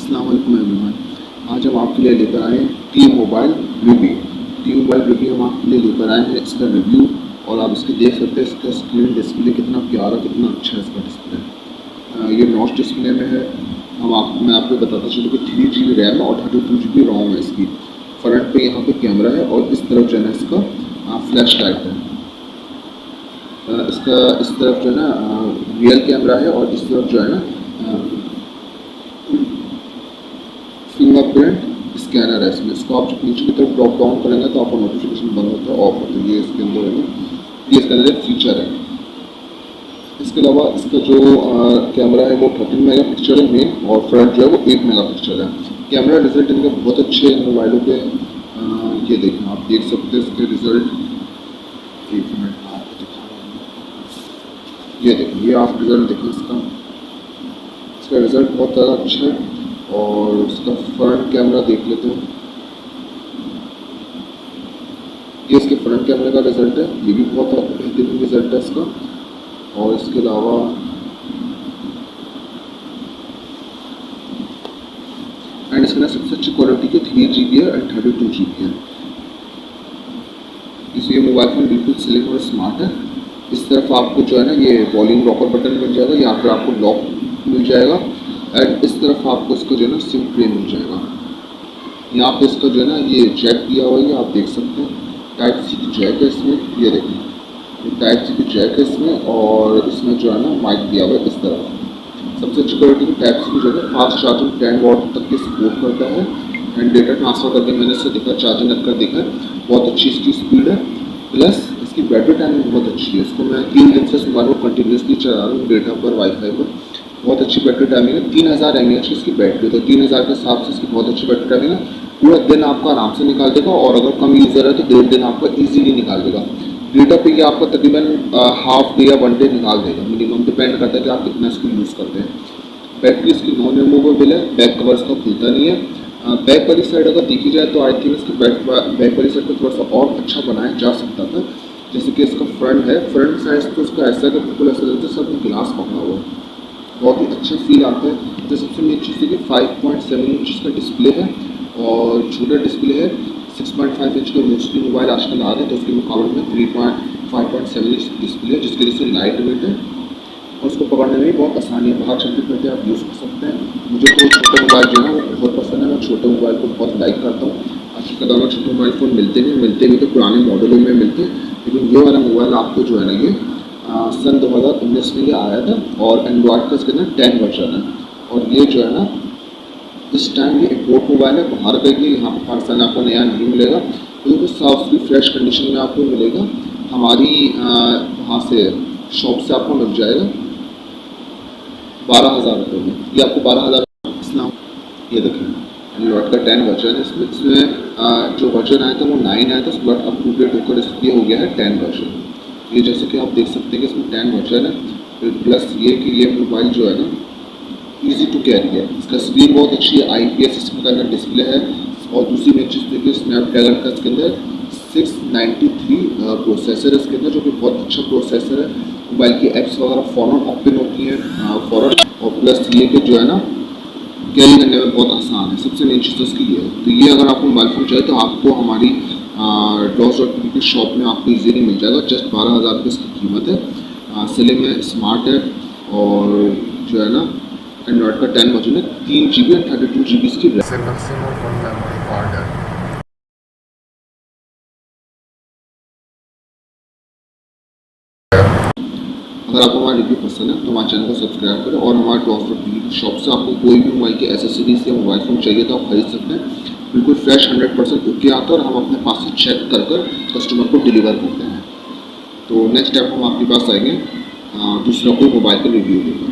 अस्सलाम वालेकुम एवरीवन। आज हम आपके लिए लेकर आए T mobile review. T mobile review हम आपके लिए लेकर आए हैं इसका रिव्यू, और आप इसके देख सकते हैं इसका स्क्रीन डिस्प्ले कितना प्यारा, कितना अच्छा है इसका डिस्प्ले। ये नॉच डिस्प्ले में है। मैं आपको बताता चलूँ कि 3 GB रैम और 32 GB रोम है इसकी। फ्रंट पे यहाँ पे कैमरा है और इस तरफ जो है ना इसका फ्लैश लाइट है। इसका इस तरफ जो है ना रियल कैमरा है और इस तरफ जो है ना फिंगरप्रिंट स्कैनर है इसमें। इसको आप जब नीचे की तरफ ड्रॉप डाउन करेंगे तो आपको नोटिफिकेशन बंद होता है, ऑफ होता है। ये इसके अंदर है ना, ये इसके अंदर एक फीचर है। इसके अलावा इसका जो कैमरा है वो 13 मेगापिक्सल है मेन, और फ्रंट जो है वो 8 मेगापिक्सल है। कैमरा रिजल्ट इनके बहुत अच्छे हैं मोबाइलों के। ये देखें, आप देख सकते हैं इसके रिजल्ट। 1 मिनट आपको दिखा रहा हूँ। ये देखें, ये आप रिजल्ट देखें इसका रिजल्ट बहुत ज़्यादा अच्छा है। और इसका फ्रंट कैमरा देख लेते हैं। ये इसके फ्रंट कैमरे का रिजल्ट है, ये भी बहुत बेहतरीन रिजल्ट है इसका। और इसके अलावा एंड इसके ना सबसे अच्छी क्वालिटी के 3 GB है एंड 32 GB है। इसलिए मोबाइल फोन बिल्कुल स्लिम और स्मार्ट है। इस तरफ आपको जो है ना ये वॉल्यूम लॉकर बटन मिल जाएगा, यहाँ पर आपको लॉक मिल जाएगा, एंड इस तरफ आपको इसका जो है ना सिम ट्रे मिल जाएगा। यहाँ पे इसका जो है ना ये जैक दिया हुआ है, आप देख सकते हैं। टाइप सी की जैक है इसमें, ये देखें, टाइप सी की जैक है इसमें, और इसमें जो है ना माइक दिया हुआ है इस तरफ। सबसे अच्छी क्वालिटी की टाइप सी की जो है फास्ट चार्जिंग 10 वॉट तक की सपोर्ट करता है, एंड डेटा ट्रांसफर करके मैंने इससे देखा, चार्जिंग रखकर देखा है, बहुत अच्छी इसकी स्पीड है। प्लस इसकी बैटरी टाइमिंग बहुत अच्छी है। इसको मैं 3 दिन से मोबाइल को कंटिन्यूसली चला रहा हूँ, डेटा पर, वाईफाई पर। बहुत अच्छी बैटरी टाइमिंग है। 3000 mAh की इसकी बैटरी, तो 3000 के हिसाब से इसकी बहुत अच्छी बैटरी टाइमिंग है। पूरा दिन आपका आराम से निकाल देगा, और अगर कम यूज़र है तो 1.5 दिन आपका इजीली निकाल देगा। डेटा पे ये आपका तकरीबन हाफ डे या 1 डे निकाल देगा मिनिमम, डिपेंड करता है कि आप कितना इसको यूज़ करते हैं। बैटरी इसकी नॉन रिमूवेबल है, बैक कवर इसका खुलता नहीं है। बैक वाली साइड अगर देखी जाए तो आई थिंक इसकी बैक वाली साइड को थोड़ा सा और अच्छा बनाया जा सकता था। जैसे कि इसका फ्रंट है, फ्रंट साइज तो इसका ऐसा है कि बिल्कुल ऐसा लगता है सब गिलास पकड़ा हुआ है, बहुत ही अच्छा फील आता है। तो सबसे मेन चीज़ है कि 5.7 इंच का डिस्प्ले है, और छोटा डिस्प्ले है। 6.5 इंच का मोस्टली मोबाइल आजकल आ रहे हैं, तो उसके मुकाबले में 5.7 इंच डिस्प्ले है, जिसकी वजह से लाइट वेट है और उसको पकड़ने में भी बहुत आसानी है। बाहर चलते फिरते आप यूज़ कर सकते हैं। मुझे तो छोटा मोबाइल जो है वो बहुत पसंद है, मैं छोटे मोबाइल को बहुत लाइक करता हूँ। आज के दौर में छोटे मोबाइल फ़ोन मिलते भी तो पुराने मॉडलों में मिलते हैं, लेकिन ये वाला मोबाइल आपको जो है ना ये सन 2019 में ये आया था, और एंड्रॉयड का इसके अंदर 10 वर्जन है। और ये जो है ना इस टाइम ये इम्पोर्ट मोबाइल है, बाहर का ये यहाँ पर पाकिस्तान में आपको नया नहीं मिलेगा, तो ये साफ सुथरी फ्रेश कंडीशन में आपको मिलेगा। हमारी वहाँ से शॉप से आपको मिल जाएगा 12,000 रुपये में। ये आपको 12,000 इस्लाम। ये देखें एंड्रॉयड का 10 वर्जन है इसमें जो वर्जन आया था वो 9 आया था, उसके बाद अपडेट होकर इसलिए हो गया है 10 वर्जन। ये जैसे कि आप देख सकते हैं कि इसमें 10 वर्जन है। प्लस ये कि ये मोबाइल जो है ना ईजी टू कैरी है। इसका स्क्रीन बहुत अच्छी है, IPS इसके अंदर डिस्प्ले है। और दूसरी मेन चीज़ देखिए, स्नैपड्रैगन का इसके अंदर 693 प्रोसेसर है इसके अंदर, जो कि बहुत अच्छा प्रोसेसर है। मोबाइल की एप्स वगैरह फ़ौरन ओपन होती हैं फ़ौरन, और प्लस ये कि जो है ना कैरी करने में बहुत आसान है। सबसे मेन चीज़ तो इसकी ये है। तो ये अगर आपको मोबाइल फ़ोन चाहिए तो आपको हमारी DOS.com की शॉप में आपको इजीली मिल जाएगा। जस्ट 12,000 रुपये इसकी कीमत है। स्लिम है, स्मार्ट है, और जो है ना एंड्रॉयड का 10 वर्जन है। 3 GB एंड 32 GB इसकी सिंगल सिम और 1 मेमोरी कार्ड है। अगर आपको हमारा रिव्यू पसंद है तो हमारे चैनल को सब्सक्राइब करें, और हमारे DOS.com की शॉप से आपको कोई भी मोबाइल की एसेसरीज या मोबाइल फ़ोन चाहिए तो आप खरीद सकते हैं। बिल्कुल फ्रेश 100% ओके आता है, और हम अपने पास से चेक कर कस्टमर को डिलीवर करते हैं। तो नेक्स्ट टाइम हम आपके पास आएंगे दूसरा कोई मोबाइल का रिव्यू देकर।